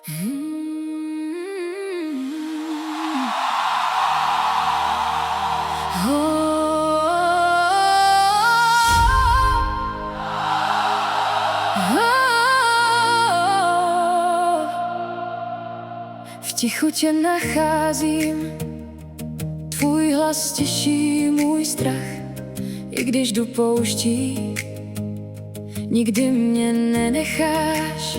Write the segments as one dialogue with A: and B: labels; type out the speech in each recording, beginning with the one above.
A: V tichu tě nacházím, tvůj hlas těší můj strach. I když jdu pouští, nikdy mě nenecháš.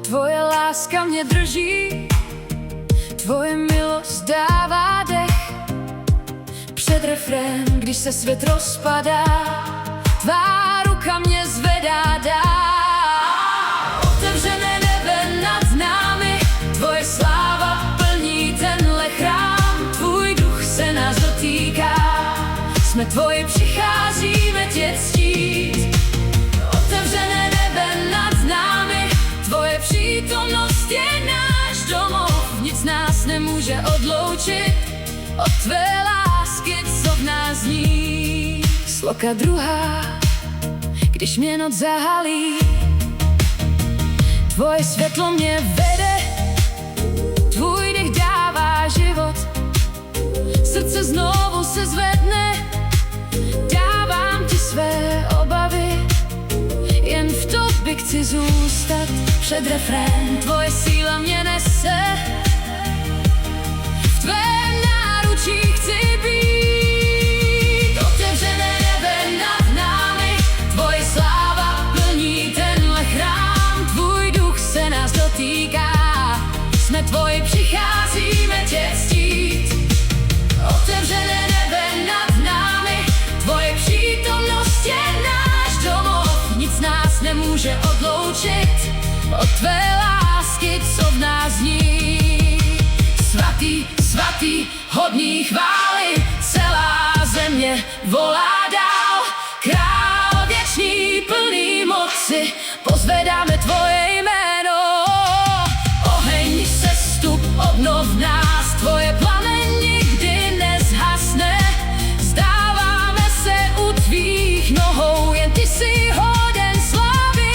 A: Tvoje láska mě drží, tvoje milost dává dech. Před refrén, když se svět rozpadá, tvá ruka mě zvedá dál. Otevřené nebe nad námi, tvoje sláva plní tenhle chrám. Tvůj duch se nás dotýká, jsme tvoji, přicházíme tě ctít. Otevřené nebe nad námi, tvoje přítomnost je náš domov. Nic nás nemůže odloučit od tvé lásky, co v nás zní. Sloka druhá, když mě noc zahalí, tvoje světlo mě vede, tvůj dech dává život. Srdce znovu se zvedne, dávám ti své obavy, jen v tobě chci zůstat. Před refrén, tvoje síla mě nese, v tvém náručí chci být. Otevřené nebe nad námi, tvoje sláva plní tenhle chrám. Tvůj duch se nás dotýká, jsme tvoji, přicházíme tě ctít. Otevřené nebe nad námi, tvoje přítomnost je náš domov. Nic nás nemůže odloučit od tvé lásky, co v nás zní. Svatý, svatý, hodný chvály, celá země volá dál. Král věčný, plný moci, pozvedáme tvoje jméno. Oheň sestup, obnov nás, tvoje plamen nikdy nezhasne. Zdáváme se u tvých nohou, jen ty jsi hoden slávy.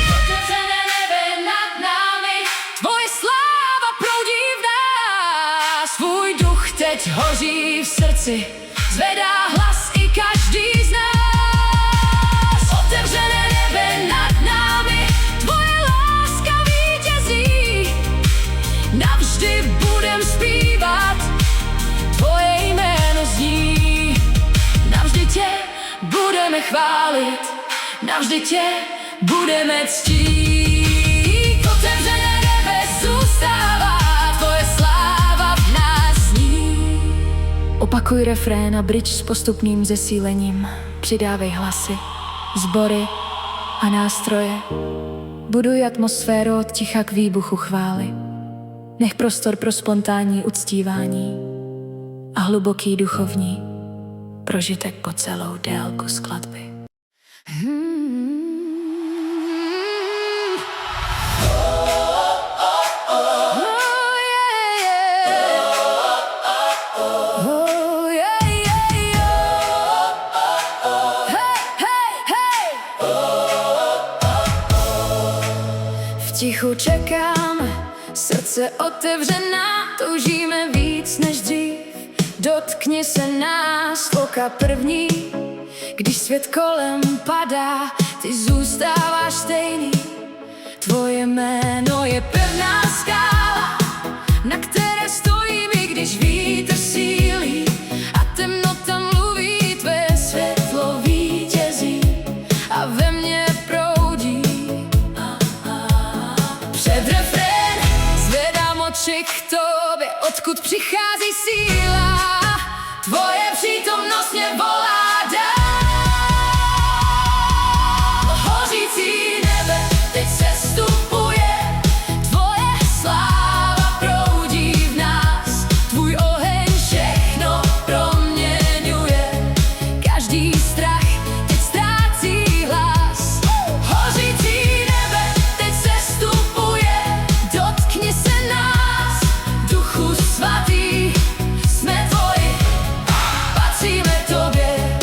A: Otevřené nebe nad námi, tvoje sláva proudí v nás. Tvůj duch teď hoří v srdci, zvedá hlas i každý z nás. Otevřené nebe nad námi, tvoje láska vítězí. Navždy budem zpívat, tvoje jméno zní. Navždy tě budeme chválit, navždy tě budeme ctít. Otevřené nebe zůstává, tvoje sláva v nás zní. Opakuj refrén a bridge s postupným zesílením. Přidávej hlasy, sbory a nástroje. Buduj atmosféru od ticha k výbuchu chvály. Nech prostor pro spontánní uctívání a hluboký duchovní prožitek po celou délku skladby. V tichu čekáme, srdce otevřená, toužíme víc než dřív. Dotkni se nás, oka první, když svět kolem padá, ty zůstáváš stejný. Tvoje jméno je pevná skála, na které stojím, i když vítr sílí a temnota mluví, tvé světlo vítězí a ve mně proudí. Před refrén zvedám oči k tobě, odkud přichází síla. Tvoje přítomnost mě volá dál. Hořící nebe teď sestupuje, tvoje sláva proudí v nás. Tvůj oheň všechno proměňuje, každý strach teď ztrácí hlas. Hořící nebe teď sestupuje, dotkni se nás, Duchu svatý, jsme tvoji, patříme tobě.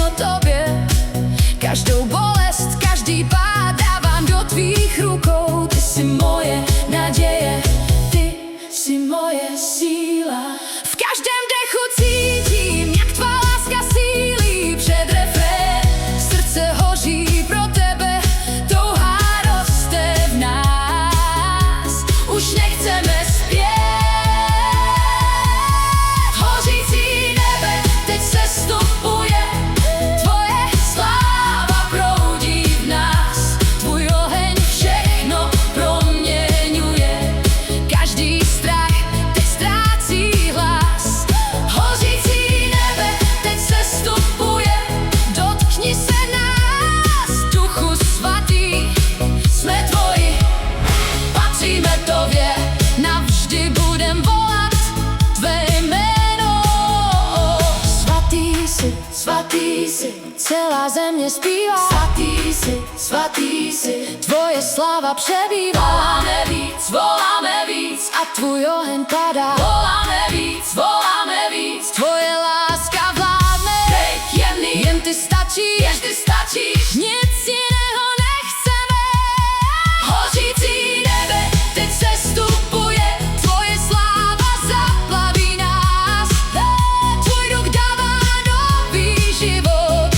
A: o tobě. Každou bolest, každý pád dávám do tvých rukou. Ty jsi moje naděje, ty jsi moje síla. V každém dechu cítím, jak tvá láska sílí. Před refrén srdce hoří pro tebe, touha roste v nás. Už nechceme zpět. Hořící nebe teď sestupuje, tvoje sláva proudí v nás. Tvůj oheň všechno proměňuje, každý strach teď ztrácí hlas. Hořící nebe teď sestupuje, dotkni se nás, Duchu svatý, jsme tvoji, patříme tobě, navždy budem volat tvé jméno. Svatý jsi, celá země zpívá. Svatý jsi, tvoje sláva přebývá. Voláme víc a tvůj oheň padá. Voláme víc, tvoje láska vládne. Teď jen ty stačíš, nic jiného nechceme. Hořící nebe teď sestupuje, tvoje sláva zaplaví nás. Tvůj duch dává nový život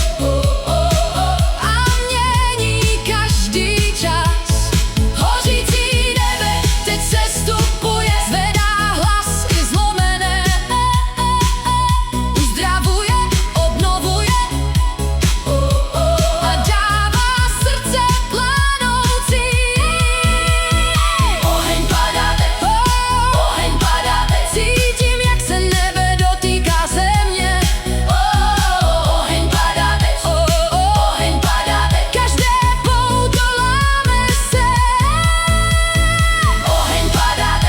A: a mění každý čas. Hořící nebe teď sestupuje, zvedá hlas i zlomené, uzdravuje, obnovuje a dává srdce planoucí. Oheň padá teď, cítím, jak se nebe dotýká země. Oheň padá teď, každé pouto láme se. Oheň padá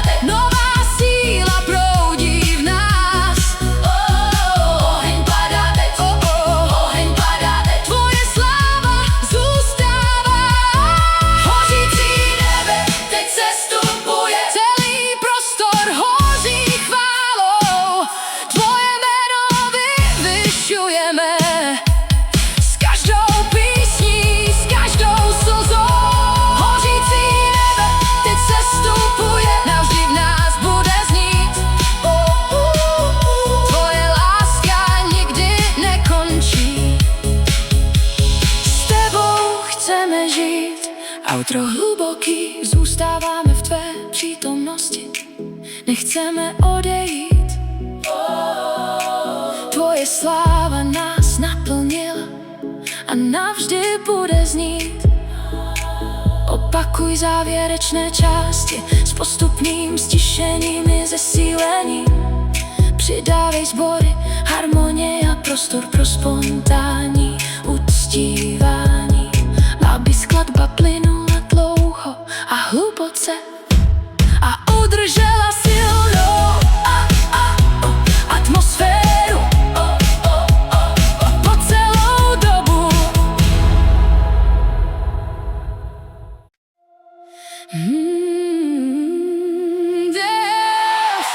A: teď, nová síla proudí v nás. Oheň padá teď, tvoje sláva zůstává. Hořící nebe teď sestupuje, celý prostor hoří chválou. Tvoje jméno vyvyšujeme, s každou písní, s každou slzou. Hořící nebe teď sestupuje, navždy v nás bude znít. Tvoje láska nikdy nekončí, s tebou chceme žít. Outro hluboký, zůstáváme v tvé přítomnosti, nechceme odejít. Tvoje sláva nás naplnila a navždy bude znít. Opakuj závěrečné části s postupným stišením i zesílením. Přidávej sbory, harmonie a prostor pro spontánní uctívání, aby skladba plynula dlouho a hluboce a udržela silnou atmosféru po celou dobu. Yes.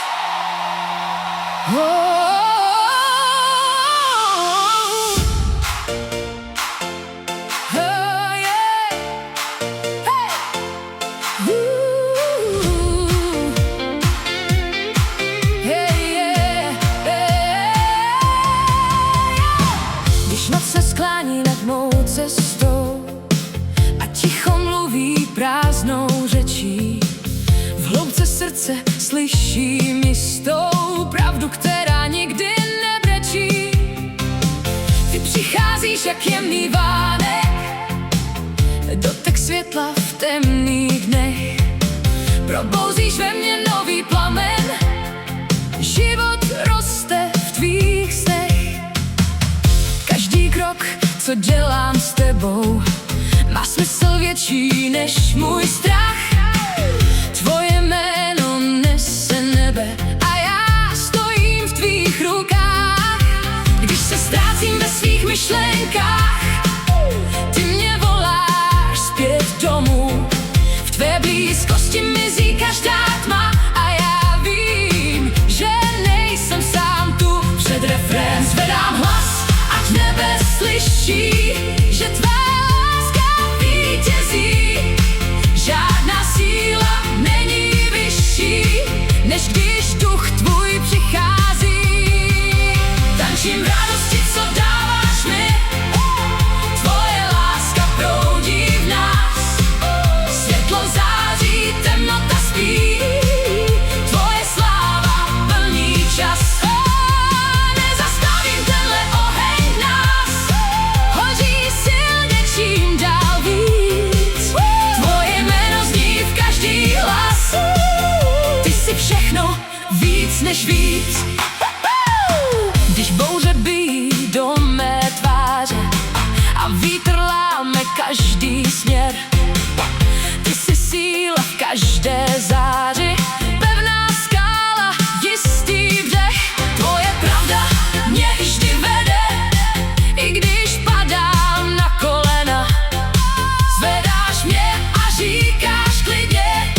A: Když noc se sklání nad mou cestou a ticho mluví prázdnou řečí, v hloubce srdce slyším jistou pravdu, která nikdy nebrečí. Ty přicházíš jak jemný vánek, dotek světla v temných dnech. Probouzíš ve mně nový plamen, život roste v tvých snech. Každý krok, co dělám s tebou, má smysl větší než můj strach. Tvoje jméno nese nebe a já stojím v tvých rukách. Když se ztrácím ve svých myšlenkách, ty mě voláš zpět domů. V tvé blízkosti mizí každá tma a já vím, že nejsem sám tu. Před refrén zvedám vyšší, že tvá láska vítězí. Žádná síla není vyšší, než když duch tvůj přichází. Tančím v radosti, co dáváš mi, tvoje láska proudí v nás. Světlo září, temnota spí, tvoje sláva plní čas. Nezastavím tenhle oheň v nás, hoří silně čím dál víc. Tvoje jméno zní v každý hlas, ty jsi všechno víc než víc. Když bouře bijí do mé tváře a vítr láme každý směr, ty jsi síla v každé záři, pevná skála, jistý břeh. Tvoje pravda mě vždy vede, i když padám na kolena. Zvedáš mě a říkáš klidně,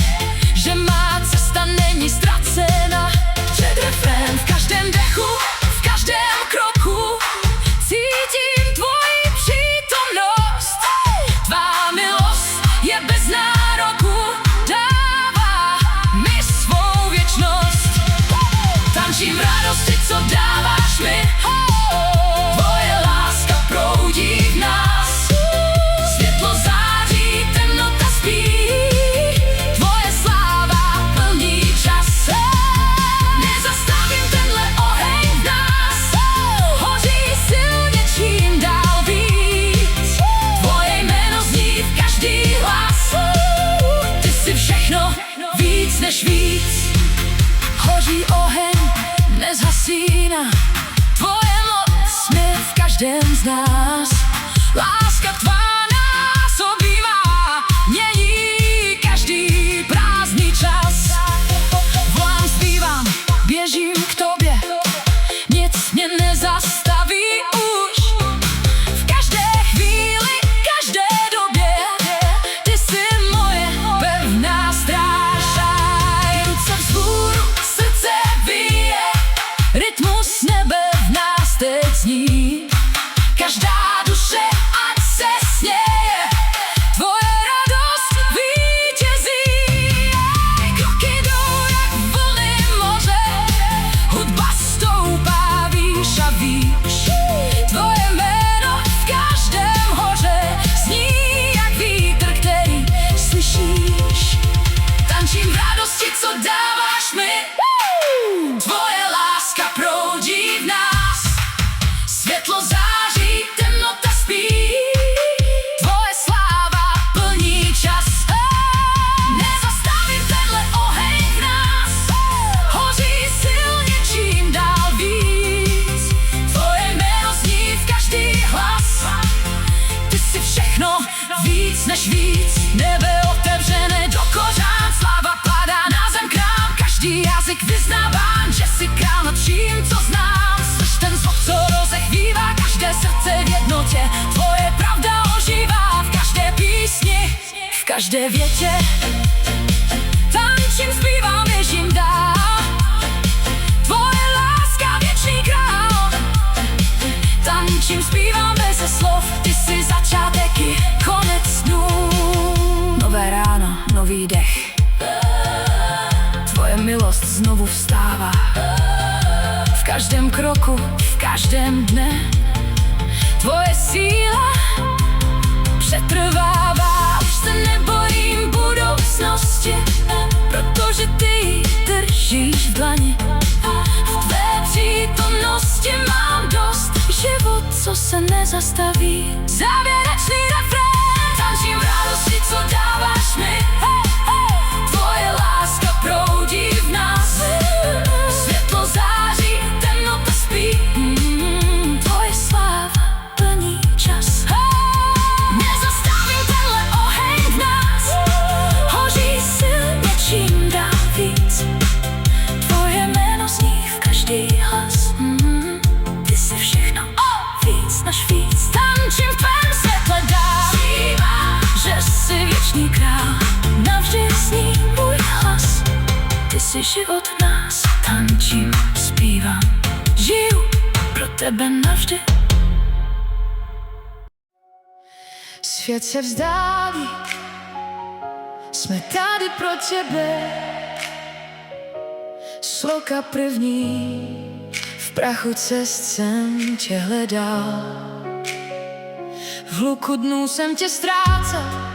A: že má cesta není ztracena. Před refrén v každém dechu, v každém kroku cítím tvoji přítomnost. Tvá milost je bez nároku, dává mi svou věčnost. Tančím v radosti, co dáváš mi, tvoje láska proudí v nás. Světlo září, temnota spí, tvoje sláva plní čas. Nezastavím tenhle oheň v nás, hoří silně čím dál víc. Tvoje jméno zní v každý hlas, ty jsi všechno víc než víc. Hoří oheň, nezhasíná, tvoje moc mě v každém z nás. Láska tvá nás obývá, mění každý prázdný čas. Volám, zpívám, běžím k tobě, nic mě nezastaví už. V každé chvíli, každé době, ty jsi moje pevná stráž. Ruce vzhůru, srdce bije, rytmus nebe v nás teď zní. Každá duše ať se směje, tvoje radost vítězí. Kroky jdou jak vlny moře, hudba stoupá výš a výš. Tvoje jméno v každém hoře zní jak vítr, který slyšíš. Tančím v radosti, co dáváš mi, tvoje láska proudí v nás. Světlo září, temnota spí, tvoje sláva plní čas. Nezastavím tenhle oheň v nás, hoří silně čím dál víc. Tvoje jméno zní v každý hlas, ty jsi všechno víc než víc. Nebe otevřené do kořán, sláva padá na zem k nám. Každý jazyk vyznávám, že jsi král nad vším, co znám. Slyš ten zvuk, co rozechvívá každé srdce v jednotě. Tvoje pravda ožívá v každé písni, v každé větě. Tančím, zpívám, běžím dál, tvoje láska věčný král. Tančím, zpívám beze slov, ty jsi začátek i konec dnů. Nové ráno, nový dech, tvoje milost znovu vstává. V každém kroku, v každém dne, tvoje síla přetrvává. Už se nebojím budoucnosti, protože ty ji držíš v dlani. V tvé přítomnosti mám dost, život, co se nezastaví. Závěrečný refrén, tančím v radosti, co dáváš mi, tvoje láska proudí v nás. Světlo září, temnota spí, tvoje sláva plní čas. Nezastavím tenhle oheň v nás, hoří silně čím dál víc. Tvoje jméno zní v každý hlas, ty jsi všechno víc než víc. Tančím v tvém světle dál, že jsi věčný král, navždy zní můj hlas. Ty jsi život v nás, tančím, zpívám, žiju pro tebe navždy. svět se vzdálí, jsme tady pro tebe. Sloka první, v prachu cest jsem tě hledal. V hluku dnů jsem tě ztrácel,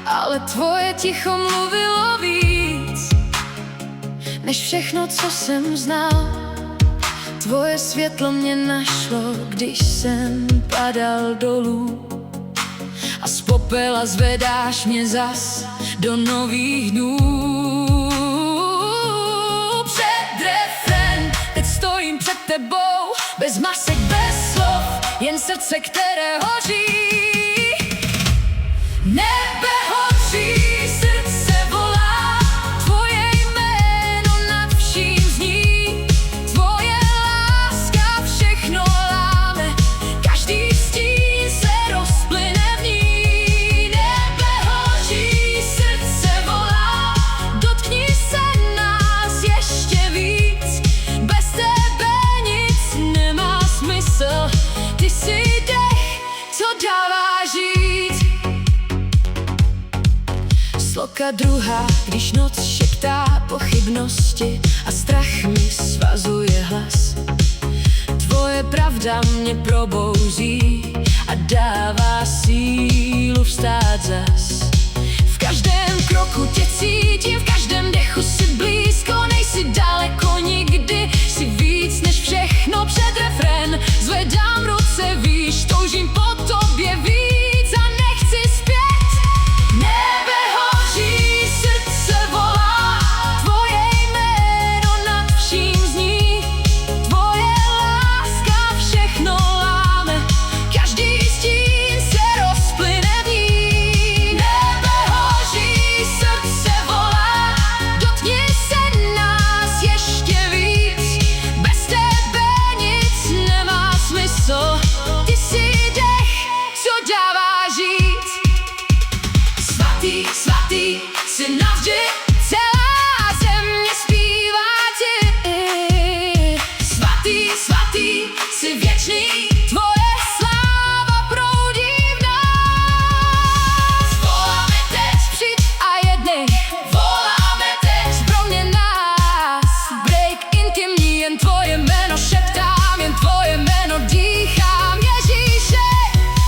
A: ale tvoje ticho mluvilo víc než všechno, co jsem znal. Tvoje světlo mě našlo, když jsem padal dolů, a z popela zvedáš mě zas do nových dnů. Před refrén, teď stojím před tebou, bez masek, bez slov, jen srdce, které hoří. Nebe hoří, srdce volá, tvoje jméno nad vším zní. Tvoje láska všechno láme, každý stín se rozplyne v ní. Nebe hoří, srdce volá, dotkni se nás ještě víc. Bez tebe nic nemá smysl, ty jsi dech, co dává žít. Sloka druhá, když noc šeptá pochybnosti a strach mi svazuje hlas. Tvoje pravda mě probouzí a dává sílu vstát zas. V každém kroku tě cítím, v každém dechu si blízko, nejsi daleko nikdy, jsi víc než všechno. Před refrén zvedám ruce výš, toužím po tobě víc a nechci zpět. Nebe hoří, srdce volá, tvoje jméno nad vším zní. Tvoje láska všechno láme, každý stín se rozplyne v ní. Nebe hoří, srdce volá, dotkni se nás ještě víc. Bez tebe nic nemá smysl, ty jsi dech, co dává žít. Svatý, svatý, jsi navždy, celá země zpívá ti. Svatý, svatý, jsi věčný, tvoje sláva proudí v nás. Voláme teď, přijď a jednej, voláme teď, proměň nás. Break intimní, jen tvoje jméno šeptám, jen tvoje jméno dýchám. Ježíše,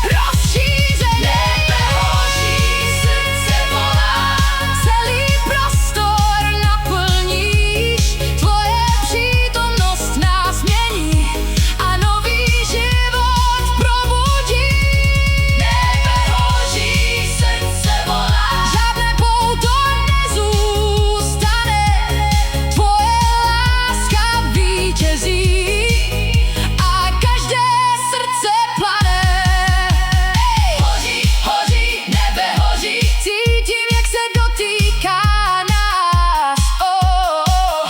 A: rozšířený. Nebe hoří, srdce volá, celý prostor naplníš. Tvoje přítomnost nás mění a nový život probudí. Nebe hoří, srdce volá, žádné pouto nezůstane. Tvoje láska vítězí a každé srdce plane. Hoří, hoří, nebe hoří, cítím, jak se dotýká nás.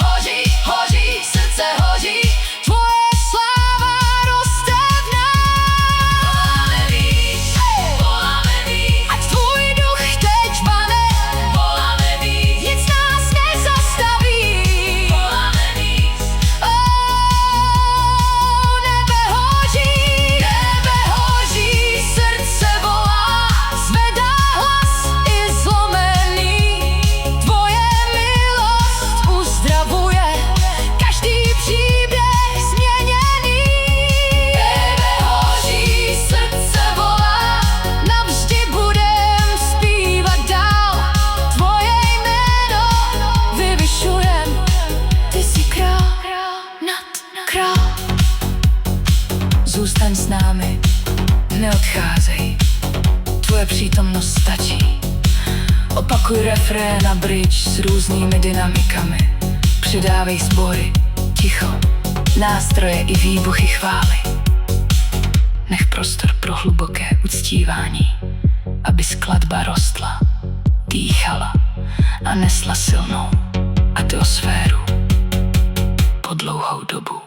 A: Hoří, hoří, srdce hoří, tvoje sláva roste v nás. Voláme víc, ať tvůj duch teď vane. Voláme víc, nic nás nezastaví. Voláme víc, nebe hoří, srdce volá, zvedá hlas i zlomený. Tvoje milost uzdravuje, každý příběh změněný. Nebe hoří, srdce volá, navždy budem zpívat dál. Tvoje jméno vyvyšujem, ty jsi král nad král. Zůstaň s námi, neodcházej, tvoje přítomnost stačí. Opakuj refrén a bridge s různými dynamikami. Přidávej sbory, ticho, nástroje i výbuchy chvály. Nech prostor pro hluboké uctívání, aby skladba rostla, dýchala a nesla silnou atmosféru po dlouhou dobu.